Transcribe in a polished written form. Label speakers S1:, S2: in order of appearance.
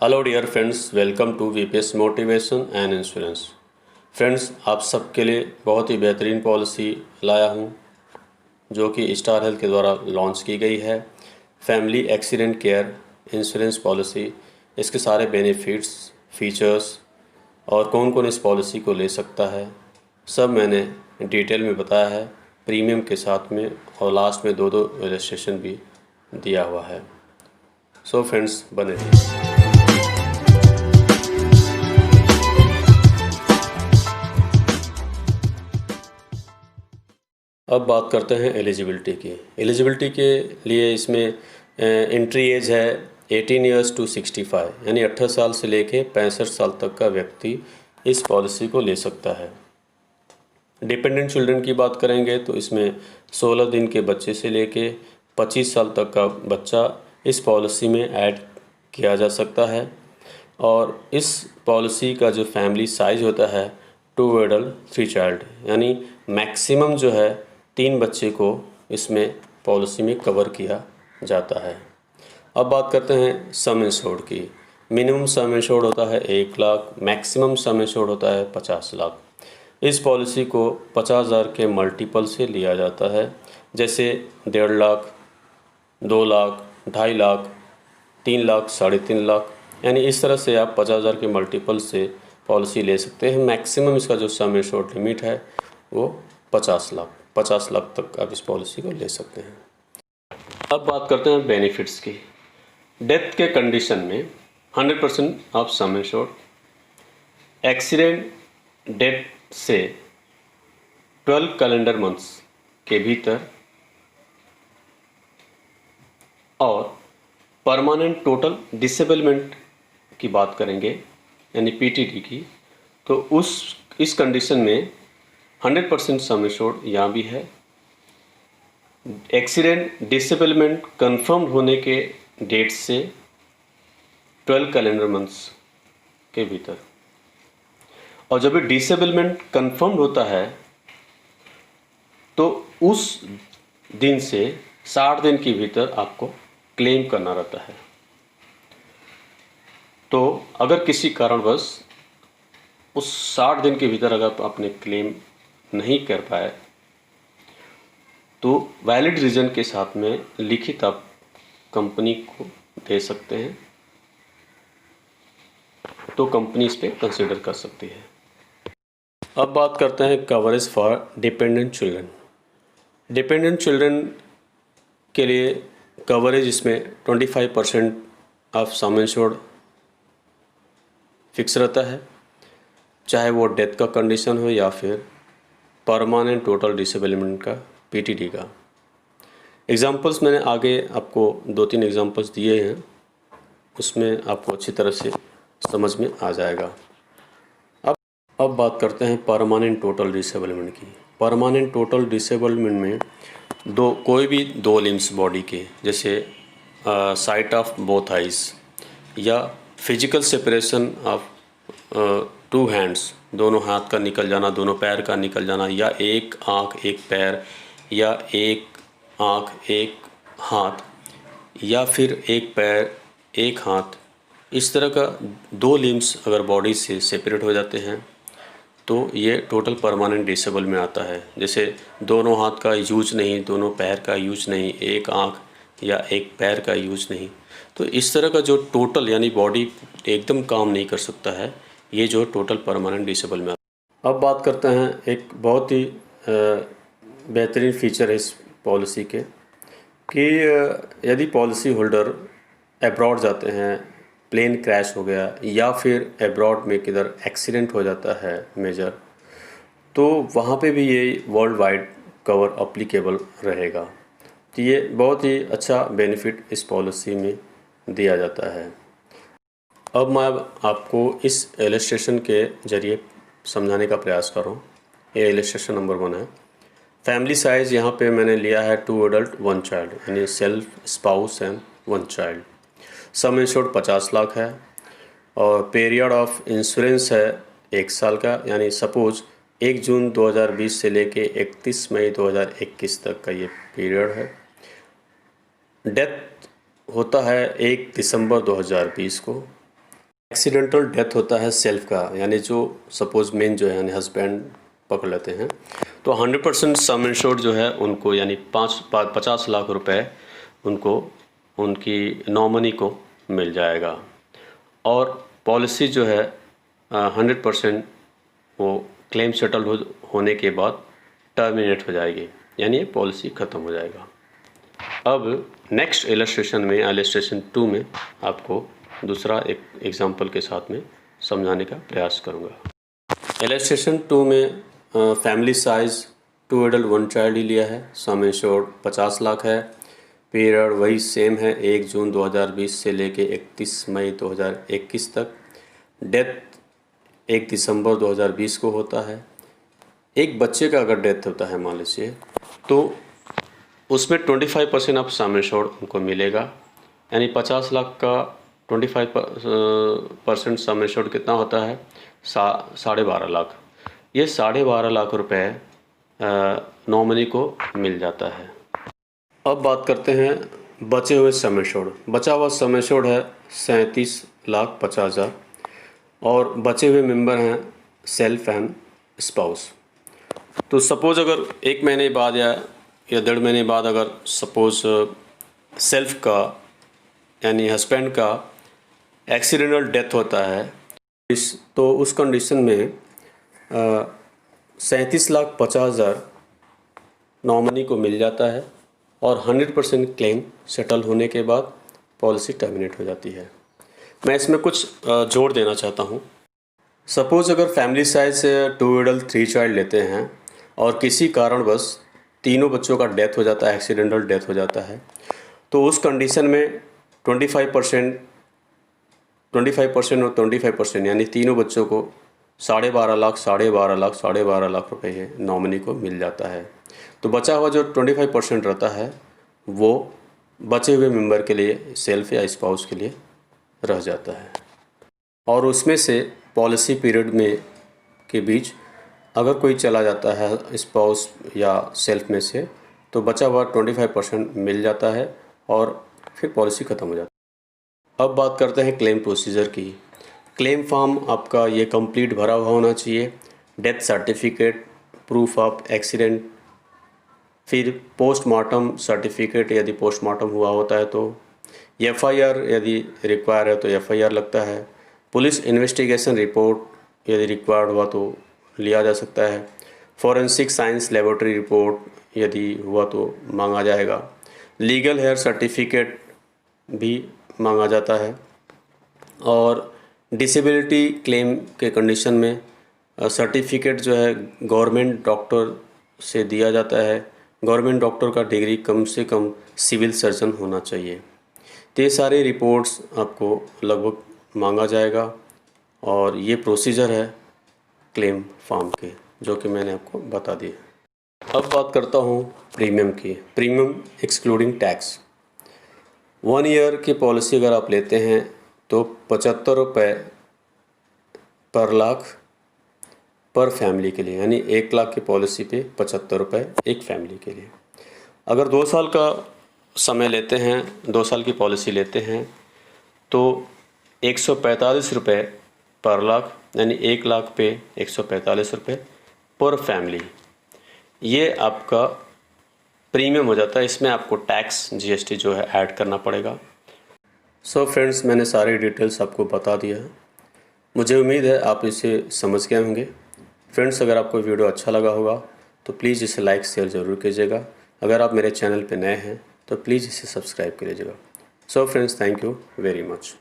S1: Hello dear friends, welcome to VPS motivation and insurance. Friends, आप सबके लिए बहुत ही बेहतरीन पॉलिसी लाया हूं जो कि स्टार हेल्थ के द्वारा लॉन्च की गई है। Family accident care insurance policy. इसके सारे बेनिफिट्स, फीचर्स और कौन कौन इस पॉलिसी को ले सकता है, सब मैंने डिटेल में बताया है, प्रीमियम के साथ में, और लास्ट में दो दो इलस्ट्रेशन भी दिया हुआ है। सो फ्रेंड्स, बने रहिए। अब बात करते हैं एलिजिबिलिटी की। एलिजिबिलिटी के लिए इसमें एंट्री एज है 18 ईयर्स टू 65, यानी 18 साल से लेके 65 साल तक का व्यक्ति इस पॉलिसी को ले सकता है। डिपेंडेंट चिल्ड्रन की बात करेंगे तो इसमें 16 दिन के बच्चे से लेके 25 साल तक का बच्चा इस पॉलिसी में ऐड किया जा सकता है। और इस पॉलिसी का जो फैमिली साइज होता है 2 एडल्ट 3 चाइल्ड, यानी मैक्सिमम जो है 3 बच्चे को इसमें पॉलिसी में कवर किया जाता है। अब बात करते हैं सम इंश्योर्ड की। मिनिमम सम इंश्योर्ड होता है 1 लाख, मैक्सिमम सम इंश्योर्ड होता है 50 लाख। इस पॉलिसी को 50,000 के मल्टीपल से लिया जाता है, जैसे 1.5 लाख, 2 लाख, 2.5 लाख, 3 लाख, 3.5 लाख, यानी इस तरह से आप 50,000 के मल्टीपल से पॉलिसी ले सकते हैं। मैक्सिमम इसका जो सम एश्योर्ड लिमिट है वो 50 लाख तक आप इस पॉलिसी को ले सकते हैं। अब बात करते हैं बेनिफिट्स की। डेथ के कंडीशन में 100% of sum assured, accident death से 12 कैलेंडर मंथ्स के भीतर, और परमानेंट टोटल डिसेबलमेंट की बात करेंगे यानी पीटीडी की, तो इस कंडीशन में 100% सम एश्योर्ड यहाँ भी है। एक्सीडेंट डिसेबलमेंट कंफर्म होने के डेट से 12 कैलेंडर मंथ्स के भीतर, और जब डिसेबलमेंट कंफर्म होता है तो उस दिन से 60 दिन के भीतर आपको क्लेम करना रहता है। तो अगर किसी कारणवश उस 60 दिन के भीतर अगर आपने क्लेम नहीं कर पाए तो वैलिड रीज़न के साथ में लिखित आप कंपनी को दे सकते हैं, तो कंपनी इस पर कंसिडर कर सकती है। अब बात करते हैं coverage for dependent children. Dependent children के लिए कवरेज इसमें 25% ऑफ सम इंश्योर्ड फिक्स रहता है, चाहे वो डेथ का कंडीशन हो या फिर परमानेंट टोटल डिसेबलमेंट का पीटीडी का। एग्जांपल्स मैंने आगे आपको 2-3 एग्जांपल्स दिए हैं, उसमें आपको अच्छी तरह से समझ में आ जाएगा। अब बात करते हैं परमानेंट टोटल डिसेबलमेंट की। परमानेंट टोटल डिसेबलमेंट में कोई भी 2 लिम्स बॉडी के, जैसे साइट ऑफ बोथ आइज, या फिजिकल सेपरेशन ऑफ 2 हैंड्स, दोनों हाथ का निकल जाना, दोनों पैर का निकल जाना, या एक आँख एक पैर, या एक आँख एक हाथ, या फिर एक पैर एक हाथ, इस तरह का 2 लिम्स अगर बॉडी से सेपरेट हो जाते हैं तो ये टोटल परमानेंट डिसेबल में आता है। जैसे दोनों हाथ का यूज नहीं, दोनों पैर का यूज नहीं, एक आँख या एक पैर का यूज नहीं, तो इस तरह का जो टोटल यानी बॉडी एकदम काम नहीं कर सकता है, ये जो टोटल परमानेंट डिसेबल में आता है। अब बात करते हैं एक बहुत ही बेहतरीन फीचर है इस पॉलिसी के, कि यदि पॉलिसी होल्डर अब्रॉड जाते हैं, प्लेन क्रैश हो गया या फिर अब्रॉड में किधर एक्सीडेंट हो जाता है मेजर, तो वहाँ पे भी ये वर्ल्ड वाइड कवर अप्लीकेबल रहेगा। तो ये बहुत ही अच्छा बेनिफिट इस पॉलिसी में दिया जाता है। अब मैं आपको इस इलस्ट्रेशन के ज़रिए समझाने का प्रयास कर रहा हूँ। ये इलस्ट्रेशन नंबर 1 है। फैमिली साइज़ यहाँ पे मैंने लिया है 2 एडल्ट 1 चाइल्ड, यानी self, spouse and 1 child. Some insured 50 lakh है, और पीरियड ऑफ इंश्योरेंस है 1 साल का, यानी सपोज 1 जून 2020 से लेके 31 मई 2021 तक का ये पीरियड है। डेथ होता है 1 दिसंबर 2020 को, एक्सीडेंटल डेथ होता है सेल्फ का, यानी जो सपोज मेन जो है यानी हस्बैंड पकड़ लेते हैं, तो 100% सम इंश्योर्ड जो है उनको यानी 50 लाख रुपए उनको उनकी नॉमिनी को मिल जाएगा। और पॉलिसी जो है 100% वो क्लेम सेटल होने के बाद टर्मिनेट हो जाएगी, यानी ये पॉलिसी ख़त्म हो जाएगा। अब नेक्स्ट इलस्ट्रेशन में, इलस्ट्रेशन 2 में आपको दूसरा एक एग्जांपल के साथ में समझाने का प्रयास करूँगा। इलस्ट्रेशन 2 में फैमिली साइज़ 2 एडल्ट 1 चाइल्ड ही लिया है। सम इंश्योर्ड 50 लाख है। पीरियड वही सेम है, 1 जून 2020 से लेके 31 मई 2021 तक। डेथ 1 दिसंबर 2020 को होता है। एक बच्चे का अगर डेथ होता है मान लीजिए, तो उसमें 25% ऑफ सम इंश्योर्ड उनको मिलेगा, यानी 50 लाख का 25% सम इंश्योर्ड कितना होता है? 12.5 लाख। ये 12.5 लाख रुपए नॉमिनी को मिल जाता है। अब बात करते हैं बचे हुए सम इंश्योर्ड। बचा हुआ सम इंश्योर्ड है 37,50,000 और बचे हुए मेंबर हैं सेल्फ एंड स्पाउस। तो सपोज़ अगर 1 महीने बाद या 1.5 महीने बाद अगर सपोज़ सेल्फ का यानी हस्बैंड का एक्सीडेंटल डेथ होता है, तो उस कंडीशन में 37,50,000 नॉमिनी को मिल जाता है और 100% क्लेम सेटल होने के बाद पॉलिसी टर्मिनेट हो जाती है। मैं इसमें कुछ जोड़ देना चाहता हूँ। सपोज़ अगर फैमिली साइज 2 एडल्ट 3 चाइल्ड लेते हैं और किसी कारणवश तीनों बच्चों का डेथ हो जाता है, एक्सीडेंटल डेथ हो जाता है, तो उस कंडीशन में 25% और 25% यानी तीनों बच्चों को 12.5 लाख, 12.5 लाख, 12.5 लाख रुपए नॉमिनी को मिल जाता है। तो बचा हुआ जो 25% रहता है वो बचे हुए मेंबर के लिए, सेल्फ या स्पाउस के लिए रह जाता है। और उसमें से पॉलिसी पीरियड में के बीच अगर कोई चला जाता है स्पाउस या सेल्फ में से, तो बचा हुआ 25% मिल जाता है और फिर पॉलिसी ख़त्म हो जाती है। अब बात करते हैं क्लेम प्रोसीजर की। क्लेम फॉर्म आपका ये कंप्लीट भरा हुआ होना चाहिए। Death certificate, proof of accident, फिर पोस्टमार्टम सर्टिफिकेट यदि पोस्टमार्टम हुआ होता है तो, FIR यदि रिक्वायर है तो FIR लगता है। पुलिस इन्वेस्टिगेशन रिपोर्ट यदि रिक्वायर्ड हुआ तो लिया जा सकता है। फॉरेंसिक साइंस लेबोरेटरी रिपोर्ट यदि हुआ तो मांगा जाएगा। लीगल हेयर सर्टिफिकेट भी मांगा जाता है। और डिसेबिलिटी क्लेम के कंडीशन में सर्टिफिकेट जो है गवर्नमेंट डॉक्टर से दिया जाता है। गवर्नमेंट डॉक्टर का डिग्री कम से कम सिविल सर्जन होना चाहिए। तो ये सारी रिपोर्ट्स आपको लगभग मांगा जाएगा और ये प्रोसीजर है क्लेम फॉर्म के, जो कि मैंने आपको बता दिया। अब बात करता हूँ प्रीमियम की। Premium excluding tax. 1 ईयर की पॉलिसी अगर आप लेते हैं तो 75 रुपये पर लाख पर फैमिली के लिए, यानी 1 लाख की पॉलिसी पे 75 रुपये एक फैमिली के लिए। अगर 2 साल का समय लेते हैं, 2 साल की पॉलिसी लेते हैं तो 145 रुपये पर लाख, यानी 1 लाख पे 145 रुपये पर फैमिली, ये आपका प्रीमियम हो जाता है। इसमें आपको टैक्स GST जो है ऐड करना पड़ेगा। सो फ्रेंड्स, मैंने सारी डिटेल्स आपको बता दिया है। मुझे उम्मीद है आप इसे समझ गए होंगे। फ्रेंड्स, अगर आपको वीडियो अच्छा लगा होगा तो प्लीज़ इसे लाइक शेयर ज़रूर कीजिएगा। अगर आप मेरे चैनल पे नए हैं तो प्लीज़ इसे सब्सक्राइब कर लीजिएगा। So friends, thank you very much.